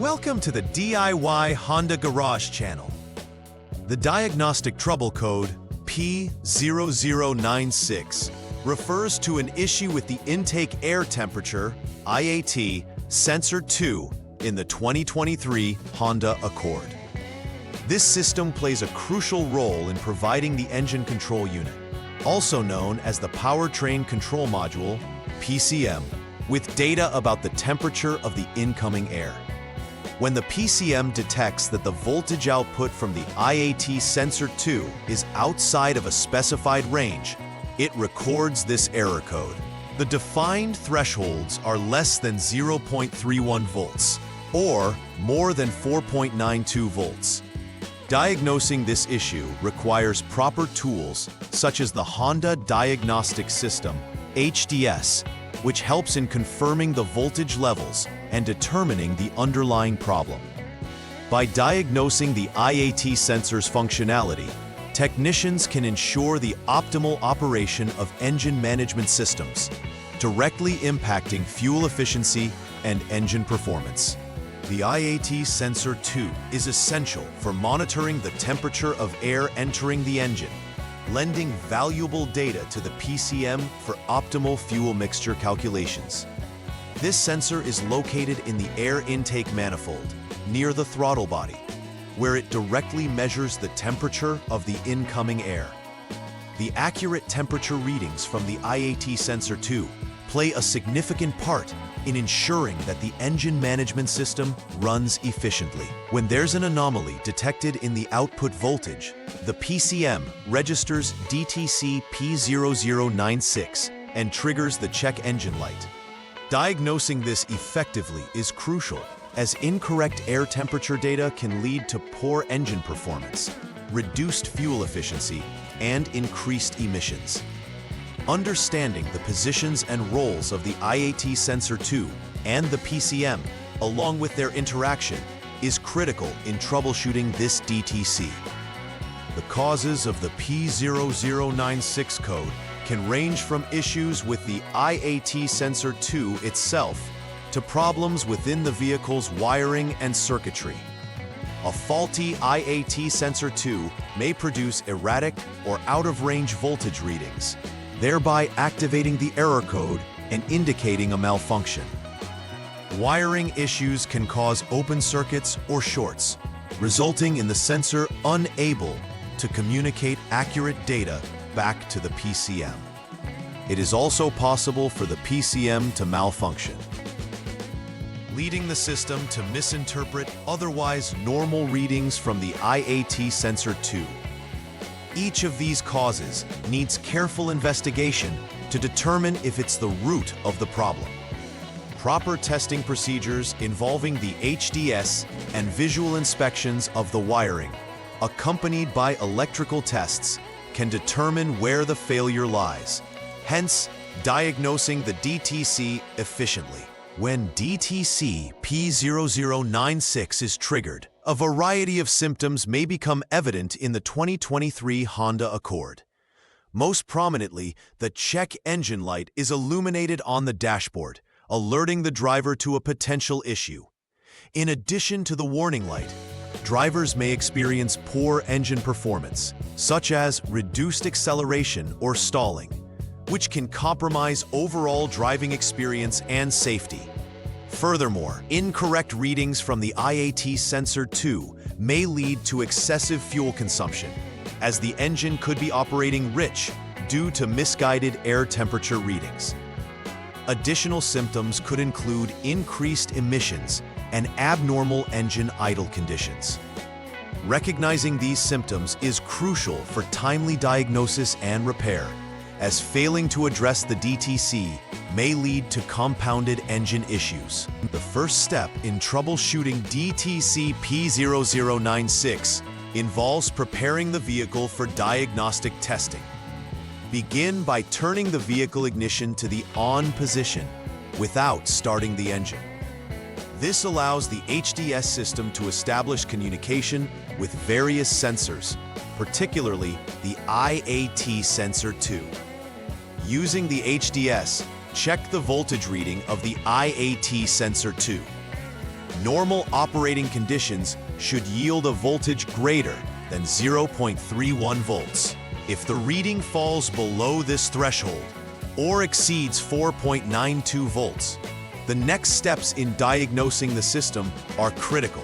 Welcome to the DIY Honda Garage channel. The diagnostic trouble code P0096 refers to an issue with the intake air temperature IAT sensor 2 in the 2023 Honda Accord. This system plays a crucial role in providing the engine control unit, also known as the powertrain control module PCM, with data about the temperature of the incoming air. When the PCM detects that the voltage output from the IAT sensor 2 is outside of a specified range, it records this error code. The defined thresholds are less than 0.31 volts or more than 4.92 volts. Diagnosing this issue requires proper tools such as the Honda Diagnostic System, HDS, which helps in confirming the voltage levels and determining the underlying problem. By diagnosing the IAT sensor's functionality, technicians can ensure the optimal operation of engine management systems, directly impacting fuel efficiency and engine performance. The IAT sensor 2 is essential for monitoring the temperature of air entering the engine, lending valuable data to the PCM for optimal fuel mixture calculations. This sensor is located in the air intake manifold, near the throttle body, where it directly measures the temperature of the incoming air. The accurate temperature readings from the IAT sensor 2 play a significant part in ensuring that the engine management system runs efficiently. When there's an anomaly detected in the output voltage, the PCM registers DTC P0096 and triggers the check engine light. Diagnosing this effectively is crucial, as incorrect air temperature data can lead to poor engine performance, reduced fuel efficiency, and increased emissions. Understanding the positions and roles of the IAT sensor 2 and the PCM, along with their interaction, is critical in troubleshooting this DTC. The causes of the P0096 code can range from issues with the IAT sensor 2 itself to problems within the vehicle's wiring and circuitry. A faulty IAT sensor 2 may produce erratic or out-of-range voltage readings, thereby activating the error code and indicating a malfunction. Wiring issues can cause open circuits or shorts, resulting in the sensor unable to communicate accurate data back to the PCM. It is also possible for the PCM to malfunction, leading the system to misinterpret otherwise normal readings from the IAT sensor 2. Each of these causes needs careful investigation to determine if it's the root of the problem. Proper testing procedures involving the HDS and visual inspections of the wiring, accompanied by electrical tests, can determine where the failure lies, hence diagnosing the DTC efficiently. When DTC P0096 is triggered, a variety of symptoms may become evident in the 2023 Honda Accord. Most prominently, the check engine light is illuminated on the dashboard, alerting the driver to a potential issue. In addition to the warning light, drivers may experience poor engine performance, such as reduced acceleration or stalling, which can compromise overall driving experience and safety. Furthermore, incorrect readings from the IAT sensor 2 may lead to excessive fuel consumption, as the engine could be operating rich due to misguided air temperature readings. Additional symptoms could include increased emissions and abnormal engine idle conditions. Recognizing these symptoms is crucial for timely diagnosis and repair, as failing to address the DTC may lead to compounded engine issues. The first step in troubleshooting DTC P0096 involves preparing the vehicle for diagnostic testing. Begin by turning the vehicle ignition to the on position without starting the engine. This allows the HDS system to establish communication with various sensors, particularly the IAT sensor 2. Using the HDS, check the voltage reading of the IAT sensor 2. Normal operating conditions should yield a voltage greater than 0.31 volts. If the reading falls below this threshold or exceeds 4.92 volts, the next steps in diagnosing the system are critical,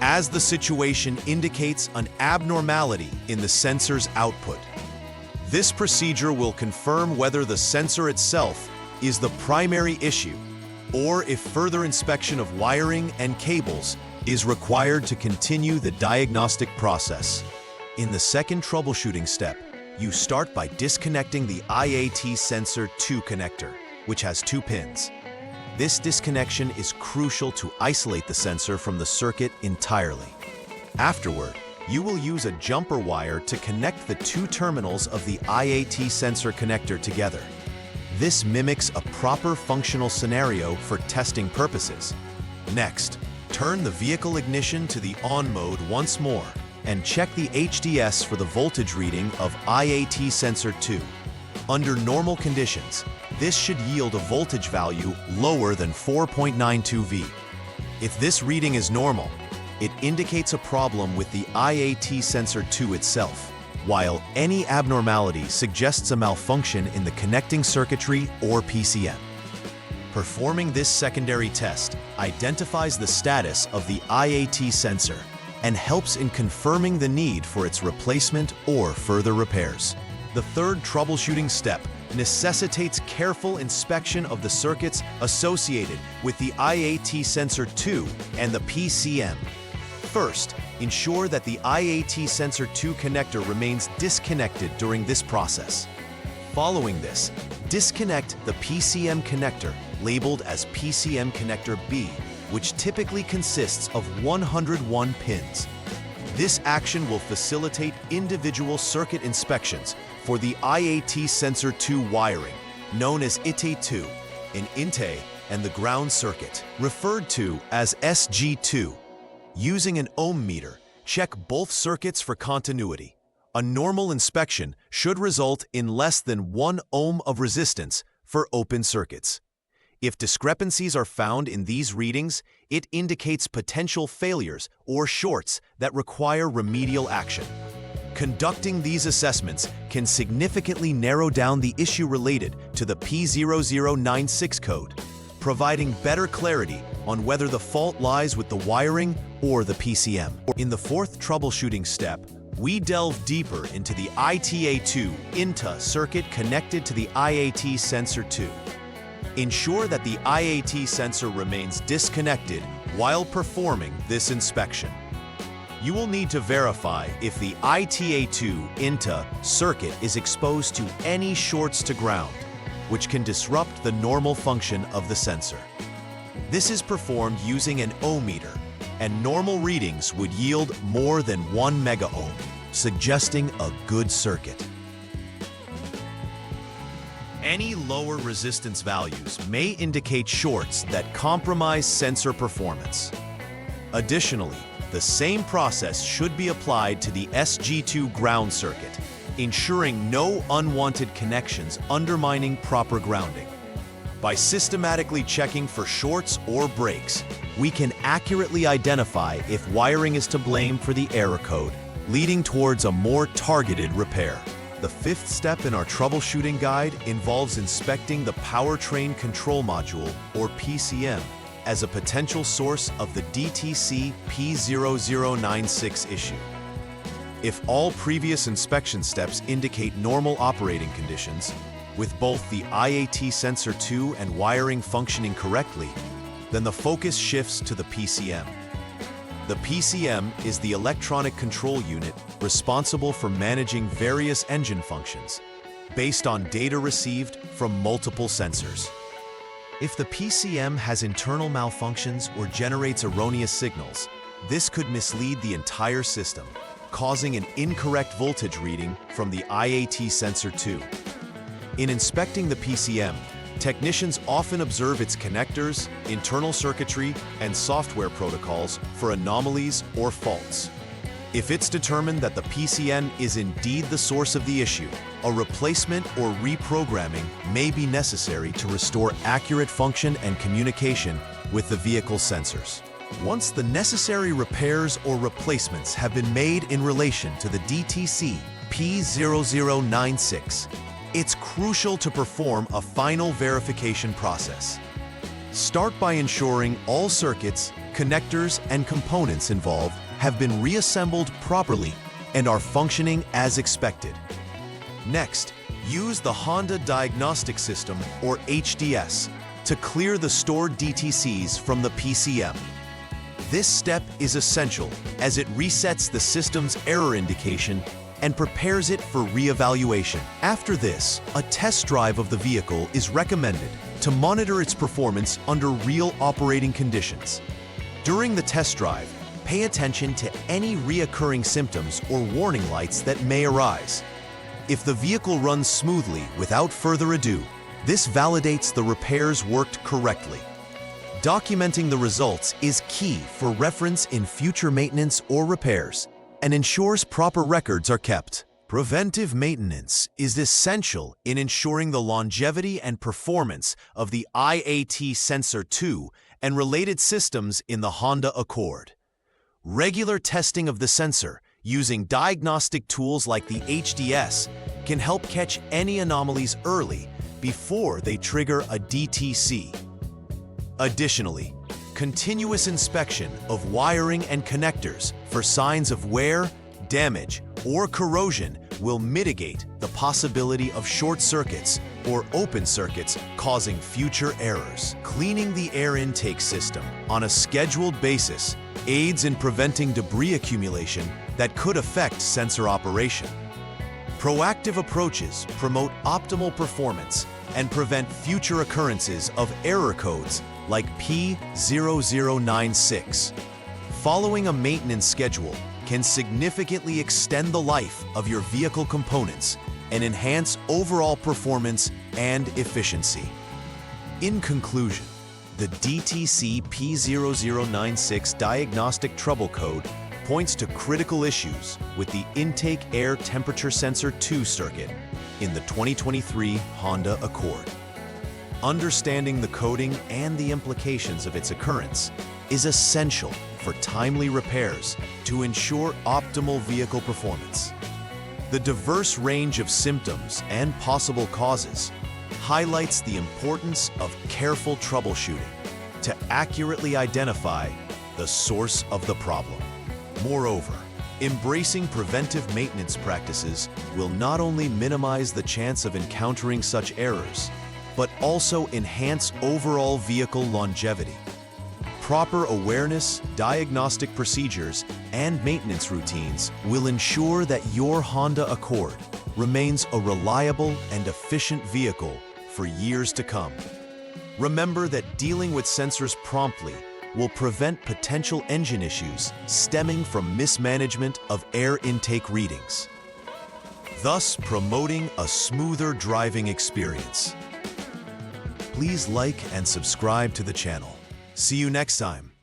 as the situation indicates an abnormality in the sensor's output. This procedure will confirm whether the sensor itself is the primary issue, or if further inspection of wiring and cables is required to continue the diagnostic process. In the second troubleshooting step, you start by disconnecting the IAT sensor 2 connector, which has 2 pins. This disconnection is crucial to isolate the sensor from the circuit entirely. Afterward, you will use a jumper wire to connect the 2 terminals of the IAT sensor connector together. This mimics a proper functional scenario for testing purposes. Next, turn the vehicle ignition to the on mode once more and check the HDS for the voltage reading of IAT sensor 2. Under normal conditions, this should yield a voltage value lower than 4.92 V. If this reading is normal, it indicates a problem with the IAT sensor 2 itself, while any abnormality suggests a malfunction in the connecting circuitry or PCM. Performing this secondary test identifies the status of the IAT sensor and helps in confirming the need for its replacement or further repairs. The third troubleshooting step necessitates careful inspection of the circuits associated with the IAT sensor 2 and the PCM. First, ensure that the IAT sensor 2 connector remains disconnected during this process. Following this, disconnect the PCM connector labeled as PCM connector B, which typically consists of 101 pins. This action will facilitate individual circuit inspections for the IAT sensor 2 wiring, known as ITE2, in INTE and the ground circuit, referred to as SG2. Using an ohm meter, check both circuits for continuity. A normal inspection should result in less than 1 ohm of resistance for open circuits. If discrepancies are found in these readings, it indicates potential failures or shorts that require remedial action. Conducting these assessments can significantly narrow down the issue related to the P0096 code, providing better clarity on whether the fault lies with the wiring or the PCM. In the fourth troubleshooting step, we delve deeper into the ITA2 INTA circuit connected to the IAT sensor 2. Ensure that the IAT sensor remains disconnected while performing this inspection. You will need to verify if the ITA2 INTA circuit is exposed to any shorts to ground, which can disrupt the normal function of the sensor. This is performed using an ohm meter, and normal readings would yield more than 1 megaohm, suggesting a good circuit. Any lower resistance values may indicate shorts that compromise sensor performance. Additionally, the same process should be applied to the SG2 ground circuit, ensuring no unwanted connections undermining proper grounding. By systematically checking for shorts or breaks, we can accurately identify if wiring is to blame for the error code, leading towards a more targeted repair. The fifth step in our troubleshooting guide involves inspecting the powertrain control module, or PCM, as a potential source of the DTC P0096 issue. If all previous inspection steps indicate normal operating conditions, with both the IAT sensor 2 and wiring functioning correctly, then the focus shifts to the PCM. The PCM is the electronic control unit responsible for managing various engine functions based on data received from multiple sensors. If the PCM has internal malfunctions or generates erroneous signals, this could mislead the entire system, causing an incorrect voltage reading from the IAT sensor 2. In inspecting the PCM, technicians often observe its connectors, internal circuitry, and software protocols for anomalies or faults. If it's determined that the PCM is indeed the source of the issue, a replacement or reprogramming may be necessary to restore accurate function and communication with the vehicle sensors. Once the necessary repairs or replacements have been made in relation to the DTC P0096, it's crucial to perform a final verification process. Start by ensuring all circuits, connectors, and components involved have been reassembled properly and are functioning as expected. Next, use the Honda Diagnostic System, or HDS, to clear the stored DTCs from the PCM. This step is essential as it resets the system's error indication and prepares it for re-evaluation. After this, a test drive of the vehicle is recommended to monitor its performance under real operating conditions. During the test drive, pay attention to any reoccurring symptoms or warning lights that may arise. If the vehicle runs smoothly without further ado, this validates the repairs worked correctly. Documenting the results is key for reference in future maintenance or repairs and ensures proper records are kept. Preventive maintenance is essential in ensuring the longevity and performance of the IAT Sensor 2 and related systems in the Honda Accord. Regular testing of the sensor using diagnostic tools like the HDS can help catch any anomalies early before they trigger a DTC. Additionally, continuous inspection of wiring and connectors for signs of wear, damage, or corrosion will mitigate the possibility of short circuits or open circuits causing future errors. Cleaning the air intake system on a scheduled basis aids in preventing debris accumulation that could affect sensor operation. Proactive approaches promote optimal performance and prevent future occurrences of error codes like P0096. Following a maintenance schedule can significantly extend the life of your vehicle components and enhance overall performance and efficiency. In conclusion, the DTC P0096 diagnostic trouble code points to critical issues with the intake air temperature sensor 2 circuit in the 2023 Honda Accord. Understanding the coding and the implications of its occurrence is essential for timely repairs to ensure optimal vehicle performance. The diverse range of symptoms and possible causes highlights the importance of careful troubleshooting to accurately identify the source of the problem. Moreover, embracing preventive maintenance practices will not only minimize the chance of encountering such errors, but also enhance overall vehicle longevity. Proper awareness, diagnostic procedures, and maintenance routines will ensure that your Honda Accord remains a reliable and efficient vehicle for years to come. Remember that dealing with sensors promptly will prevent potential engine issues stemming from mismanagement of air intake readings, thus promoting a smoother driving experience. Please like and subscribe to the channel. See you next time.